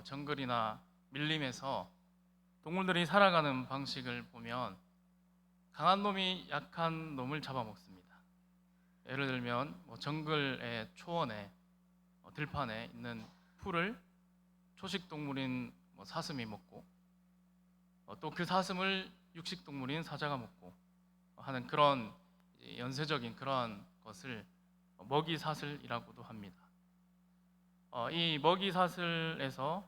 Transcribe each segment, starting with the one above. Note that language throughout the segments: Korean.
정글이나 밀림에서 동물들이 살아가는 방식을 보면 강한 놈이 약한 놈을 잡아먹습니다. 예를 들면 정글의 초원에 들판에 있는 풀을 초식 동물인 사슴이 먹고 또 그 사슴을 육식 동물인 사자가 먹고 하는 그런 연쇄적인 그러한 것을 먹이사슬이라고도 합니다. 이 먹이사슬에서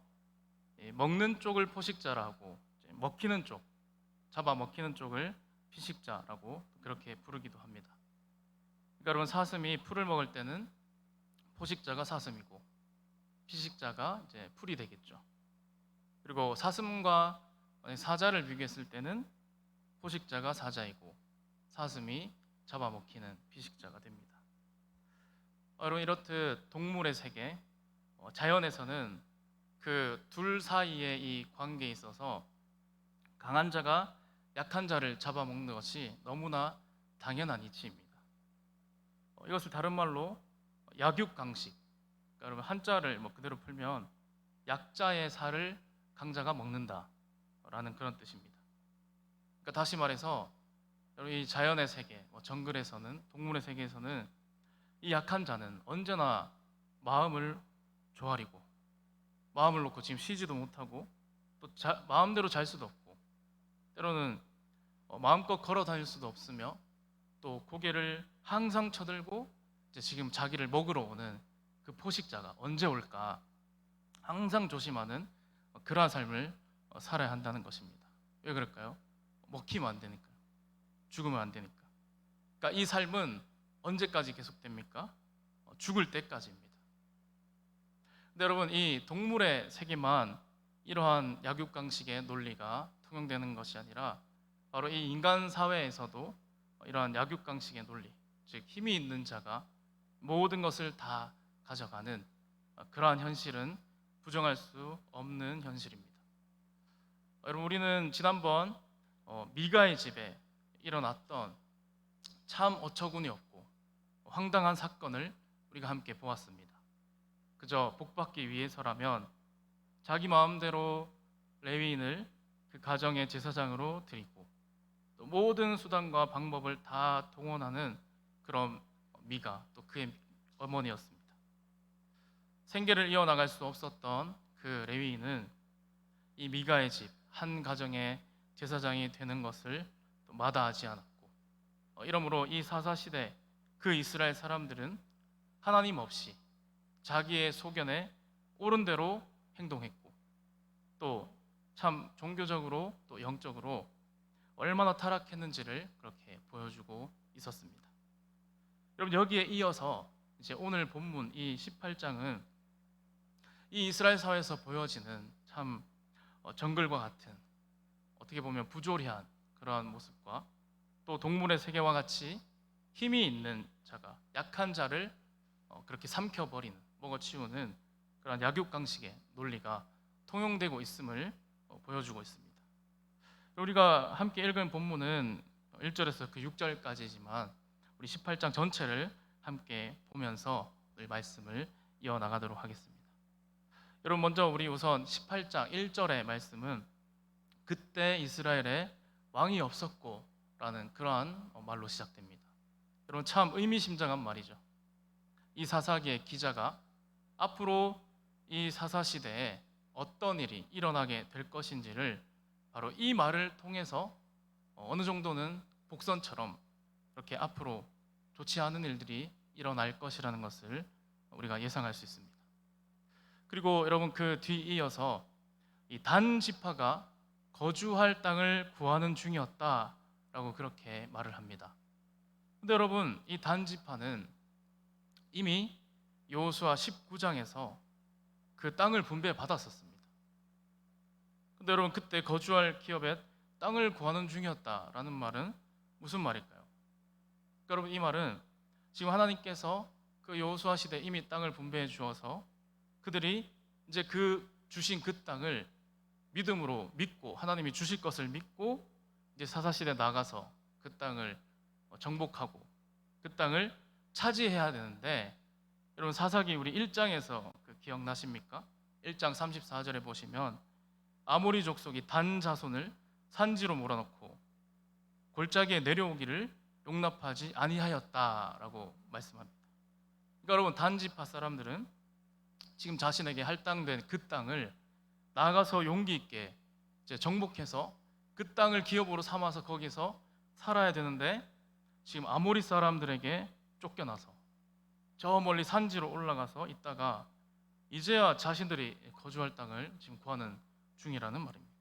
먹는 쪽을 포식자라고, 먹히는 쪽, 잡아먹히는 쪽을 피식자라고 그렇게 부르기도 합니다. 그러니까 여러분, 사슴이 풀을 먹을 때는 포식자가 사슴이고 피식자가 이제 풀이 되겠죠. 그리고 사슴과 사자를 비교했을 때는 포식자가 사자이고 사슴이 잡아먹히는 피식자가 됩니다. 여러분, 이렇듯 동물의 세계, 자연에서는 그 둘 사이의 이 관계에 있어서 강한 자가 약한 자를 잡아먹는 것이 너무나 당연한 이치입니다. 이것을 다른 말로 약육강식, 그러니까 여러분 한자를 그대로 풀면 약자의 살을 강자가 먹는다라는 그런 뜻입니다. 그러니까 다시 말해서 여러분, 이 자연의 세계, 정글에서는, 동물의 세계에서는 이 약한 자는 언제나 마음을 조아리고 마음을 놓고 지금 쉬지도 못하고 또 마음대로 잘 수도 없고 때로는 마음껏 걸어 다닐 수도 없으며 또 고개를 항상 쳐들고 이제 지금 자기를 먹으러 오는 그 포식자가 언제 올까 항상 조심하는 그러한 삶을 살아야 한다는 것입니다. 왜 그럴까요? 먹히면 안 되니까요. 죽으면 안 되니까. 그러니까 이 삶은 언제까지 계속됩니까? 죽을 때까지입니다. 근데 여러분, 이 동물의 세계만 이러한 약육강식의 논리가 통용되는 것이 아니라 바로 이 인간 사회에서도 이러한 약육강식의 논리, 즉 힘이 있는 자가 모든 것을 다 가져가는 그러한 현실은 부정할 수 없는 현실입니다. 여러분, 우리는 지난번 미가의 집에 일어났던 참 어처구니 없고 황당한 사건을 우리가 함께 보았습니다. 그저 복받기 위해서라면 자기 마음대로 레위인을 그 가정의 제사장으로 드리고 또 모든 수단과 방법을 다 동원하는 그런 미가, 또 그의 어머니였습니다. 생계를 이어나갈 수 없었던 그 레위인은 이 미가의 집 한 가정의 제사장이 되는 것을 또 마다하지 않았고, 이러므로 이 사사시대 그 이스라엘 사람들은 하나님 없이 자기의 소견에 옳은 대로 행동했고 또 참 종교적으로 또 영적으로 얼마나 타락했는지를 그렇게 보여주고 있었습니다. 여러분, 여기에 이어서 이제 오늘 본문 이 18장은 이 이스라엘 사회에서 보여지는 참 정글과 같은, 어떻게 보면 부조리한 그러한 모습과 또 동물의 세계와 같이 힘이 있는 자가 약한 자를 그렇게 삼켜버리는, 먹어치우는 그런 약육강식의 논리가 통용되고 있음을 보여주고 있습니다. 우리가 함께 읽은 본문은 1절에서 그 6절까지지만 우리 18장 전체를 함께 보면서 우리 말씀을 이어나가도록 하겠습니다. 여러분, 먼저 우리 우선 18장 1절의 말씀은 그때 이스라엘에 왕이 없었고 라는 그러한 말로 시작됩니다. 여러분, 참 의미심장한 말이죠. 이 사사기의 기자가 앞으로 이 사사시대에 어떤 일이 일어나게 될 것인지를 바로 이 말을 통해서 어느 정도는 복선처럼 이렇게 앞으로 좋지 않은 일들이 일어날 것이라는 것을 우리가 예상할 수 있습니다. 그리고 여러분, 그 뒤이어서 이 단 지파가 거주할 땅을 구하는 중이었다라고 그렇게 말을 합니다. 근데 여러분, 이 단 지파는 이미 여호수아 19장에서 그 땅을 분배해 받았었습니다. 근데 여러분, 그때 거주할 기업에 땅을 구하는 중이었다라는 말은 무슨 말일까요? 그러니까 여러분, 이 말은 지금 하나님께서 그 여호수아 시대에 이미 땅을 분배해 주어서 그들이 이제 그 주신 그 땅을 믿음으로 믿고 하나님이 주실 것을 믿고 이제 사사시대에 나가서 그 땅을 정복하고 그 땅을 차지해야 되는데, 여러분, 사사기 우리 1장에서 그 기억나십니까? 1장 34절에 보시면 아모리 족속이 단 자손을 산지로 몰아넣고 골짜기에 내려오기를 용납하지 아니하였다라고 말씀합니다. 그러니까 여러분, 단 지파 사람들은 지금 자신에게 할당된 그 땅을 나아가서 용기 있게 이제 정복해서 그 땅을 기업으로 삼아서 거기서 살아야 되는데, 지금 아모리 사람들에게 쫓겨나서 저 멀리 산지로 올라가서 있다가 이제야 자신들이 거주할 땅을 지금 구하는 중이라는 말입니다.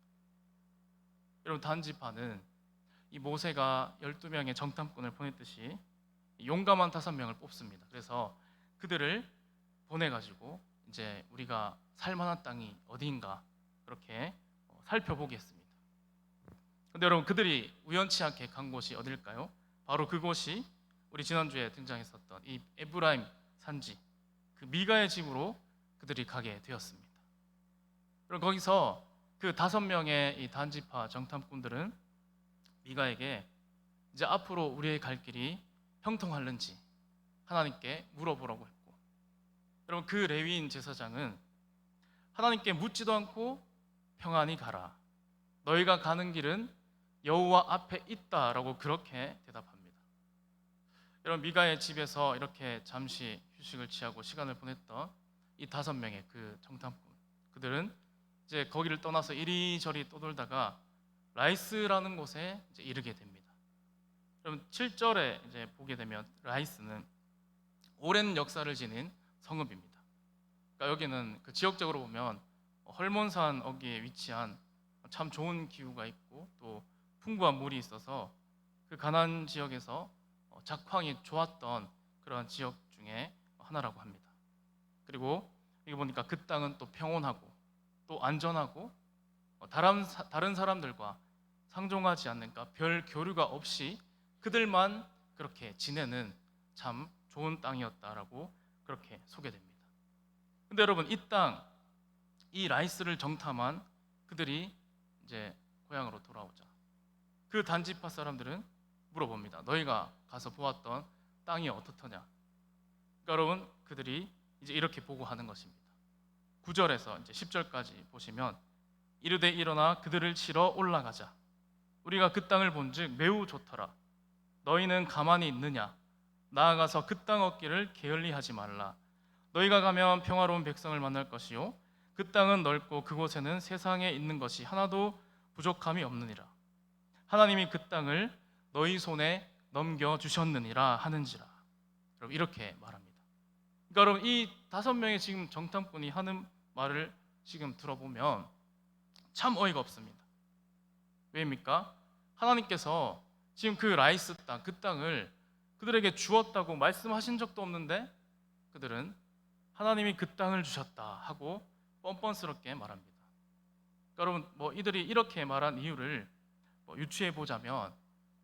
여러분, 단 지파는 이 모세가 12명의 정탐꾼을 보냈듯이 용감한 5명을 뽑습니다. 그래서 그들을 보내가지고 이제 우리가 살만한 땅이 어디인가 그렇게 살펴보겠습니다. 근데 여러분, 그들이 우연치 않게 간 곳이 어딜까요? 바로 그곳이 우리 지난주에 등장했었던 이 에브라임 산지, 그 미가의 집으로 그들이 가게 되었습니다. 그럼 거기서 그 5명의 이 단지파 정탐꾼들은 미가에게 이제 앞으로 우리의 갈 길이 형통할는지 하나님께 물어보라고 했고, 여러분, 그 레위인 제사장은 하나님께 묻지도 않고 평안히 가라, 너희가 가는 길은 여호와 앞에 있다라고 그렇게 대답합니다. 여러분, 미가의 집에서 이렇게 잠시 휴식을 취하고 시간을 보냈던 이 5명의 그 정탐꾼, 그들은 이제 거기를 떠나서 이리저리 떠돌다가 라이스라는 곳에 이제 이르게 됩니다. 여러분, 7절에 이제 보게 되면 라이스는 오랜 역사를 지닌 성읍입니다. 그러니까 여기는 그 지역적으로 보면 헐몬산 어귀에 위치한 참 좋은 기후가 있고 또 풍부한 물이 있어서 그 가나안 지역에서 작황이 좋았던 그런 지역 중에 하나라고 합니다. 그리고 여기 보니까 그 땅은 또 평온하고 또 안전하고 다른 사람들과 상종하지 않는, 그러니까 별 교류가 없이 그들만 그렇게 지내는 참 좋은 땅이었다라고 그렇게 소개됩니다. 근데 여러분, 이 땅, 이 라이스를 정탐한 그들이 이제 고향으로 돌아오자 그 단지파 사람들은 물어봅니다. 너희가 가서 보았던 땅이 어떻더냐? 그러니까 여러분, 그들이 이제 이렇게 보고하는 것입니다. 9절에서 이제 10절까지 보시면 이르되 일어나 그들을 치러 올라가자. 우리가 그 땅을 본즉 매우 좋더라. 너희는 가만히 있느냐? 나아가서 그 땅 얻기를 게을리하지 말라. 너희가 가면 평화로운 백성을 만날 것이요 그 땅은 넓고 그곳에는 세상에 있는 것이 하나도 부족함이 없느니라. 하나님이 그 땅을 너희 손에 넘겨 주셨느니라 하는지라. 여러분, 이렇게 말합니다. 그러니까 여러분, 이 5명의 지금 정탐꾼이 하는 말을 지금 들어보면 참 어이가 없습니다. 왜입니까? 하나님께서 지금 그 라이스 땅, 그 땅을 그들에게 주었다고 말씀하신 적도 없는데 그들은 하나님이 그 땅을 주셨다 하고 뻔뻔스럽게 말합니다. 그러니까 여러분, 이들이 이렇게 말한 이유를 유추해 보자면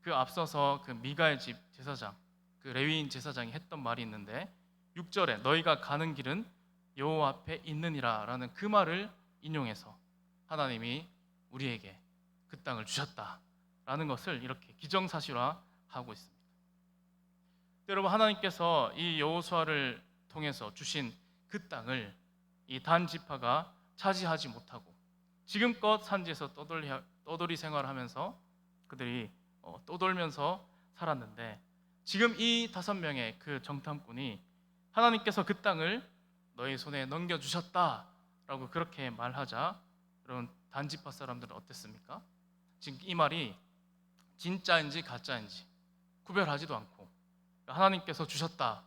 그 앞서서 그 미가의 집 제사장, 그 레위인 제사장이 했던 말이 있는데 6절에 너희가 가는 길은 여호와 앞에 있느니라 라는 그 말을 인용해서 하나님이 우리에게 그 땅을 주셨다라는 것을 이렇게 기정사실화하고 있습니다. 여러분, 하나님께서 이 여호수아를 통해서 주신 그 땅을 이 단 지파가 차지하지 못하고 지금껏 산지에서 떠돌이 생활하면서 그들이 떠돌면서 살았는데, 지금 이 5명의 그 정탐꾼이 하나님께서 그 땅을 너희 손에 넘겨주셨다라고 그렇게 말하자 여러분, 단지파 사람들은 어땠습니까? 지금 이 말이 진짜인지 가짜인지 구별하지도 않고 하나님께서 주셨다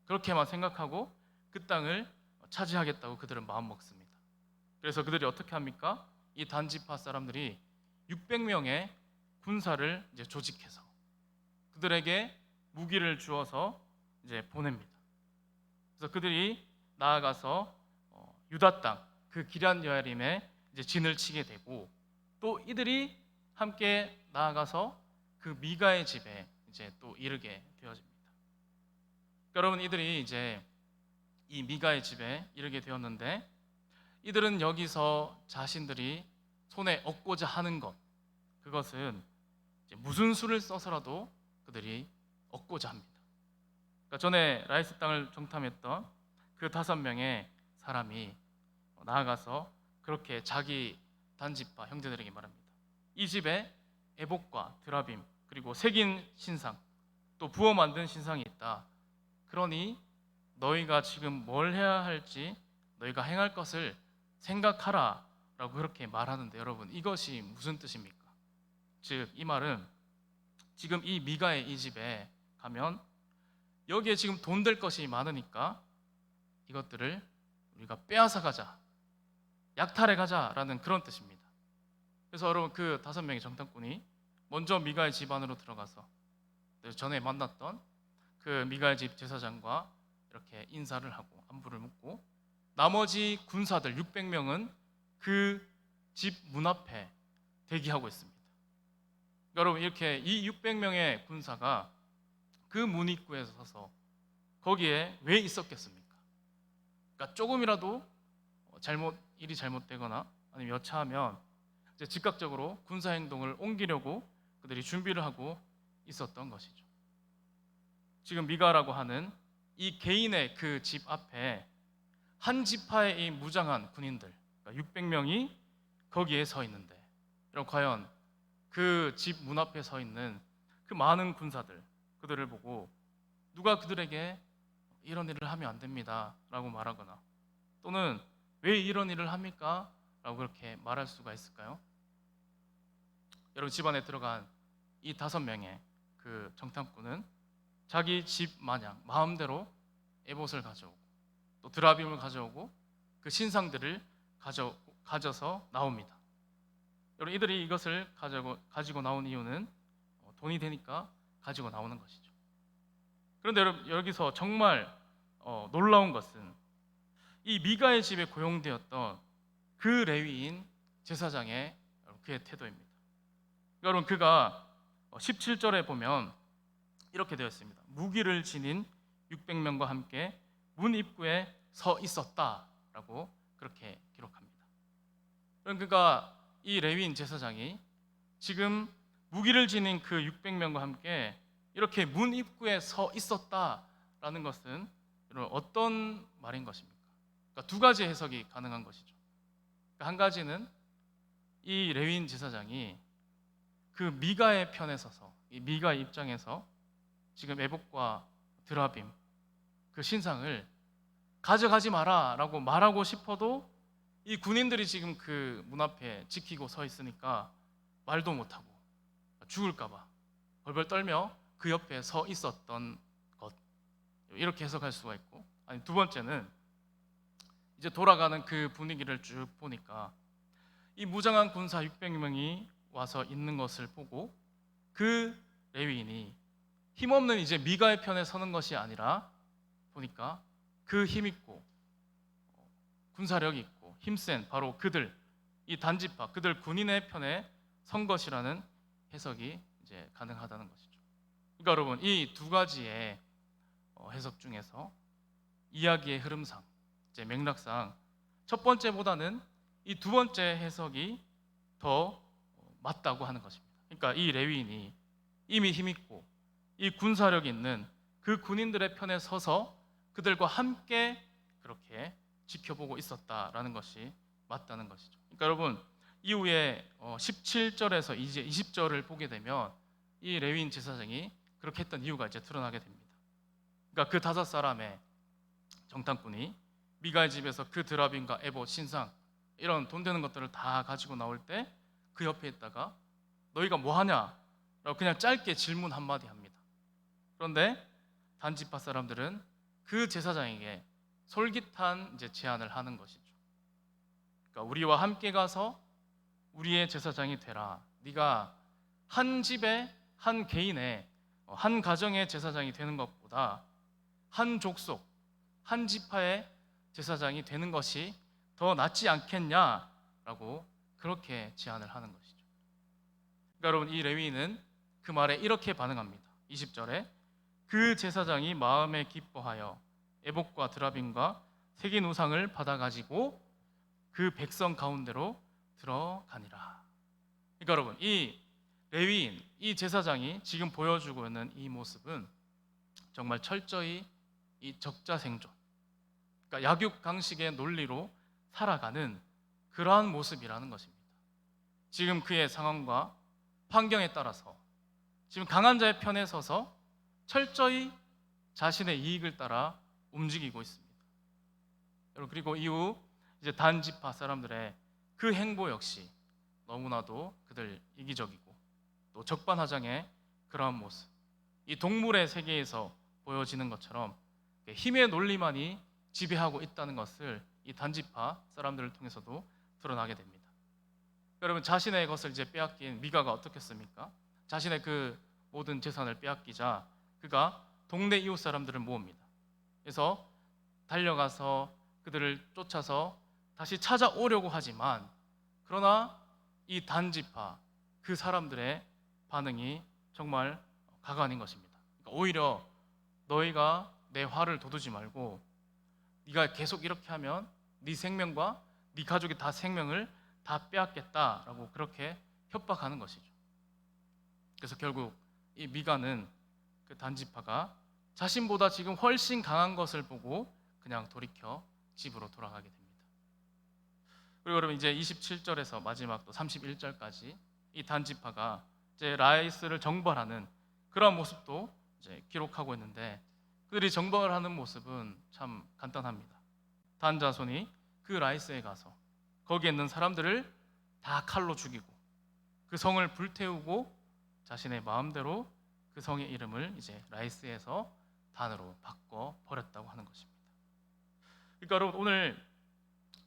그렇게만 생각하고 그 땅을 차지하겠다고 그들은 마음먹습니다. 그래서 그들이 어떻게 합니까? 이 단지파 사람들이 600명의 군사를 이제 조직해서 그들에게 무기를 주어서 이제 보냅니다. 그래서 그들이 나아가서 유다 땅, 그 기럇 여아림에 이제 진을 치게 되고, 또 이들이 함께 나아가서 그 미가의 집에 이제 또 이르게 되어집니다. 그러니까 여러분, 이들이 이제 이 미가의 집에 이르게 되었는데 이들은 여기서 자신들이 손에 얻고자 하는 것, 그것은 이제 무슨 수를 써서라도 그들이 얻고자 합니다. 그러니까 전에 라이스 땅을 정탐했던 그 5명의 사람이 나아가서 그렇게 자기 단지파 형제들에게 말합니다. 이 집에 에봇과 드라빔 그리고 새긴 신상 또 부어 만든 신상이 있다. 그러니 너희가 지금 뭘 해야 할지 너희가 행할 것을 생각하라 라고 그렇게 말하는데, 여러분 이것이 무슨 뜻입니까? 즉 이 말은 지금 이 미가의 이 집에 가면 여기에 지금 돈 될 것이 많으니까 이것들을 우리가 빼앗아 가자, 약탈해 가자라는 그런 뜻입니다. 그래서 여러분 그 5명의 정탐꾼이 먼저 미가의 집 안으로 들어가서 전에 만났던 그 미가의 집 제사장과 이렇게 인사를 하고 안부를 묻고, 나머지 군사들 600명은 그 집 문 앞에 대기하고 있습니다. 여러분 이렇게 이 600명의 군사가 그 문 입구에 서서 거기에 왜 있었겠습니까? 그러니까 조금이라도 일이 잘못되거나 아니면 여차하면 이제 즉각적으로 군사 행동을 옮기려고 그들이 준비를 하고 있었던 것이죠. 지금 미가라고 하는 이 개인의 그 집 앞에 한 지파의 이 무장한 군인들 600명이 거기에 서 있는데, 여러분 과연 그 집 문 앞에 서 있는 그 많은 군사들, 그들을 보고 누가 그들에게 이런 일을 하면 안 됩니다 라고 말하거나 또는 왜 이런 일을 합니까? 라고 그렇게 말할 수가 있을까요? 여러분 집안에 들어간 이 5명의 그 정탐꾼은 자기 집 마냥 마음대로 에봇을 가져오고 또 드라빔을 가져오고 그 신상들을 가져서 나옵니다. 여러분 이들이 이것을 가지고 나온 이유는 돈이 되니까 가지고 나오는 것이죠. 그런데 여러분 여기서 정말 놀라운 것은 이 미가의 집에 고용되었던 그 레위인 제사장의 그의 태도입니다. 여러분 그가 17절에 보면 이렇게 되어 있습니다. 무기를 지닌 600명과 함께 문 입구에 서 있었다라고 그렇게 기록합니다. 그러니까 이 레위인 제사장이 지금 무기를 지닌 그 600명과 함께 이렇게 문 입구에 서 있었다라는 것은 어떤 말인 것입니까? 그러니까 2가지 해석이 가능한 것이죠. 그러니까 한 가지는 이 레위인 제사장이 그 미가의 편에 서서 이 미가의 입장에서 지금 에봇과 드라빔 그 신상을 가져가지 마라 라고 말하고 싶어도 이 군인들이 지금 그 문 앞에 지키고 서 있으니까 말도 못하고 죽을까 봐 벌벌 떨며 그 옆에 서 있었던 것, 이렇게 해석할 수가 있고, 아니 2번째는 이제 돌아가는 그 분위기를 쭉 보니까 이 무장한 군사 600명이 와서 있는 것을 보고 그 레위인이 힘없는 이제 미가의 편에 서는 것이 아니라 보니까 그 힘있고 군사력 있고 힘센 바로 그들, 이 단지파 그들 군인의 편에 선 것이라는 해석이 이제 가능하다는 것이죠. 그러니까 여러분 이 2가지의 해석 중에서 이야기의 흐름상 이제 맥락상 첫 번째보다는 이 2번째 해석이 더 맞다고 하는 것입니다. 그러니까 이 레위인이 이미 힘있고 이 군사력 있는 그 군인들의 편에 서서 그들과 함께 그렇게 지켜보고 있었다라는 것이 맞다는 것이죠. 그러니까 여러분 이후에 17절에서 이제 20절을 보게 되면 이 레위인 제사장이 그렇게 했던 이유가 이제 드러나게 됩니다. 그러니까 그 5사람의 정탐꾼이 미가의 집에서 그 드라빔과 에봇, 신상 이런 돈 되는 것들을 다 가지고 나올 때 그 옆에 있다가 너희가 뭐 하냐? 라고 그냥 짧게 질문 한마디 합니다. 그런데 단지파 사람들은 그 제사장에게 솔깃한 이제 제안을 하는 것이죠. 그러니까 우리와 함께 가서 우리의 제사장이 되라. 네가 한 집에 한 개인의 한 가정의 제사장이 되는 것보다 한 족속, 한 지파의 제사장이 되는 것이 더 낫지 않겠냐라고 그렇게 제안을 하는 것이죠. 그러니까 여러분 이 레위인은 그 말에 이렇게 반응합니다. 20절에 그 제사장이 마음에 기뻐하여 에봇과 드라빔과 새긴 우상을 받아 가지고 그 백성 가운데로 들어가니라. 그러니까 여러분 이 레위인, 이 제사장이 지금 보여주고 있는 이 모습은 정말 철저히 이 적자생존, 그러니까 약육강식의 논리로 살아가는 그러한 모습이라는 것입니다. 지금 그의 상황과 환경에 따라서 지금 강한 자의 편에 서서 철저히 자신의 이익을 따라 움직이고 있습니다. 여러분, 그리고 이후 이제 단지파 사람들의 그 행보 역시 너무나도 그들 이기적이고 또 적반하장의 그러한 모습, 이 동물의 세계에서 보여지는 것처럼 힘의 논리만이 지배하고 있다는 것을 이 단지파 사람들을 통해서도 드러나게 됩니다. 여러분, 자신의 것을 이제 빼앗긴 미가가 어떻겠습니까? 자신의 그 모든 재산을 빼앗기자 그가 동네 이웃 사람들을 모읍니다. 그래서 달려가서 그들을 쫓아서 다시 찾아오려고 하지만, 그러나 이 단지파 그 사람들의 반응이 정말 가관인 것입니다. 그러니까 오히려 너희가 내 화를 돋우지 말고 네가 계속 이렇게 하면 네 생명과 네 가족의 다 생명을 다 빼앗겠다라고 그렇게 협박하는 것이죠. 그래서 결국 이 미가는 그 단지파가 자신보다 지금 훨씬 강한 것을 보고 그냥 돌이켜 집으로 돌아가게 됩니다. 그리고 여러분, 이제 27절에서 마지막 또 31절까지 이 단지파가 이제 라이스를 정벌하는 그런 모습도 이제 기록하고 있는데, 그들이 정벌하는 모습은 참 간단합니다. 단 자손이 그 라이스에 가서 거기에 있는 사람들을 다 칼로 죽이고 그 성을 불태우고 자신의 마음대로 그 성의 이름을 이제 라이스에서 단으로 바꿔 버렸다고 하는 것입니다. 그러니까 여러분, 오늘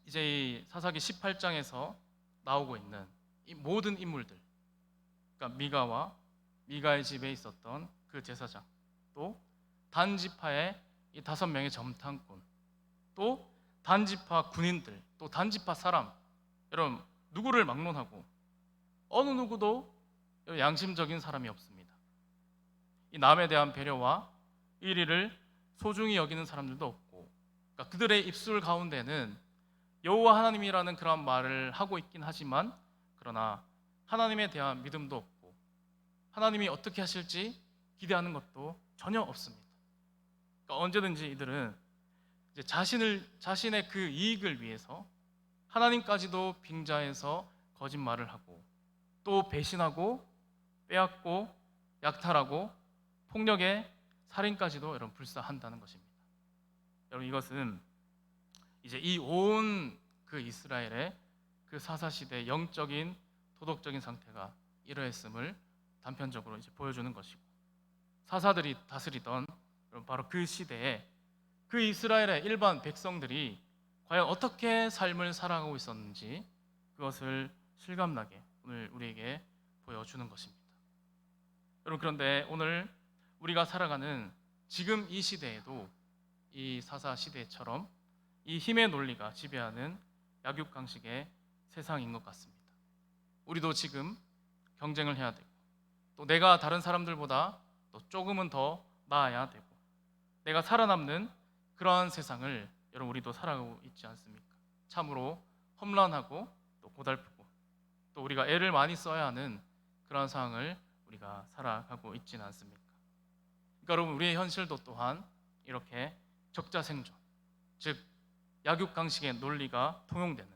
이제 이 사사기 18장에서 나오고 있는 이 모든 인물들, 그러니까 미가와 미가의 집에 있었던 그 제사장, 또 단지파의 이 5명의 점탕꾼, 또 단지파 군인들, 또 단지파 사람, 여러분 누구를 막론하고 어느 누구도 양심적인 사람이 없습니다. 이 남에 대한 배려와 의리를 소중히 여기는 사람들도 없고, 그러니까 그들의 입술 가운데는 여호와 하나님이라는 그런 말을 하고 있긴 하지만, 그러나 하나님에 대한 믿음도 없고 하나님이 어떻게 하실지 기대하는 것도 전혀 없습니다. 그러니까 언제든지 이들은 이제 자신의 그 이익을 위해서 하나님까지도 빙자해서 거짓말을 하고 또 배신하고 빼앗고 약탈하고 폭력에 살인까지도 여러분 불사한다는 것입니다. 여러분, 이것은 이제 이 온 그 이스라엘의 그 사사 시대의 영적인 도덕적인 상태가 이러했음을 단편적으로 이제 보여주는 것이고, 사사들이 다스리던 바로 그 시대에 그 이스라엘의 일반 백성들이 과연 어떻게 삶을 살아가고 있었는지 그것을 실감나게 오늘 우리에게 보여주는 것입니다. 여러분, 그런데 오늘 우리가 살아가는 지금 이 시대에도 이 사사 시대처럼 이 힘의 논리가 지배하는 약육강식의 세상인 것 같습니다. 우리도 지금 경쟁을 해야 되고, 또 내가 다른 사람들보다 또 조금은 더 나아야 되고, 내가 살아남는 그러한 세상을 여러분 우리도 살아가고 있지 않습니까? 참으로 험난하고 또 고달프고 또 우리가 애를 많이 써야 하는 그러한 상황을 우리가 살아가고 있지는 않습니까? 그러니까 여러분, 우리의 현실도 또한 이렇게 적자생존, 즉 약육강식의 논리가 통용되는,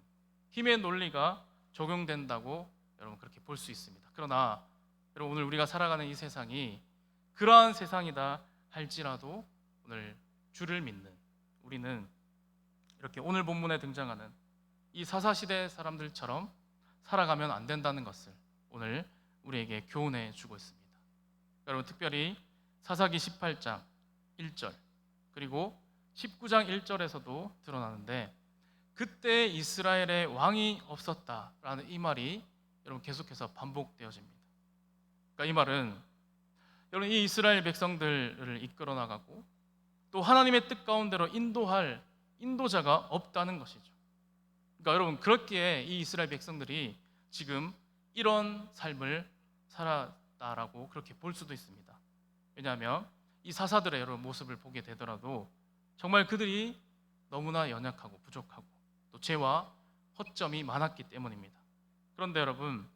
힘의 논리가 적용된다고 여러분 그렇게 볼 수 있습니다. 그러나 여러분, 오늘 우리가 살아가는 이 세상이 그러한 세상이다 할지라도 오늘 주를 믿는 우리는 이렇게 오늘 본문에 등장하는 이 사사시대 사람들처럼 살아가면 안 된다는 것을 오늘 우리에게 교훈해 주고 있습니다. 여러분, 특별히 사사기 18장 1절 그리고 19장 1절에서도 드러나는데, 그때 이스라엘에 왕이 없었다라는 이 말이 여러분 계속해서 반복되어집니다. 그러니까 이 말은 여러분 이 이스라엘 백성들을 이끌어 나가고 또 하나님의 뜻 가운데로 인도할 인도자가 없다는 것이죠. 그러니까 여러분, 그렇기에 이 이스라엘 백성들이 지금 이런 삶을 살았다라고 그렇게 볼 수도 있습니다. 왜냐하면 이 사사들의 여러 모습을 보게 되더라도 정말 그들이 너무나 연약하고 부족하고 또 죄와 허점이 많았기 때문입니다. 그런데 여러분,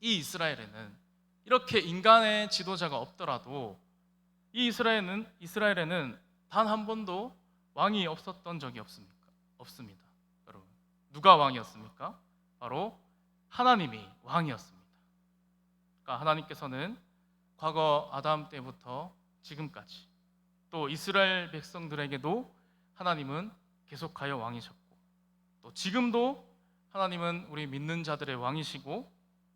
이 이스라엘에는 이렇게 인간의 지도자가 없더라도 이 이스라엘에는 단 한 번도 왕이 없었던 적이 없습니다. 여러분, 누가 왕이었습니까? 바로 하나님이 왕이었습니다. 그러니까 하나님께서는 과거 아담 때부터 지금까지 또 이스라엘 백성들에게도 하나님은 계속하여 왕이셨고 또 지금도 하나님은 우리 믿는 자들의 왕이시고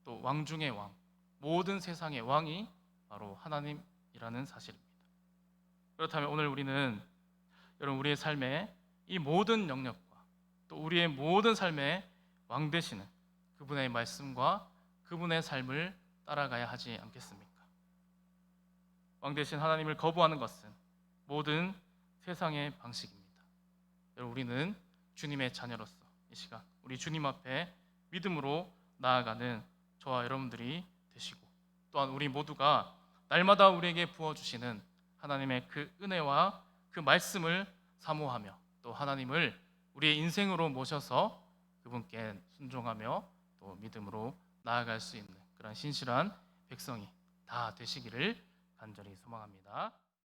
또 왕 중의 왕, 모든 세상의 왕이 바로 하나님이라는 사실입니다. 그렇다면 오늘 우리는 여러분 우리의 삶에 이 모든 영역과 또 우리의 모든 삶에 왕 되시는 그분의 말씀과 그분의 삶을 따라가야 하지 않겠습니까? 왕 되신 하나님을 거부하는 것은 모든 세상의 방식입니다. 여러분 우리는 주님의 자녀로서 이 시간 우리 주님 앞에 믿음으로 나아가는 저와 여러분들이 되시고 또한 우리 모두가 날마다 우리에게 부어주시는 하나님의 그 은혜와 그 말씀을 사모하며 또 하나님을 우리의 인생으로 모셔서 그분께 순종하며 또 믿음으로 나아갈 수 있는 그런 신실한 백성이 다 되시기를 간절히 소망합니다.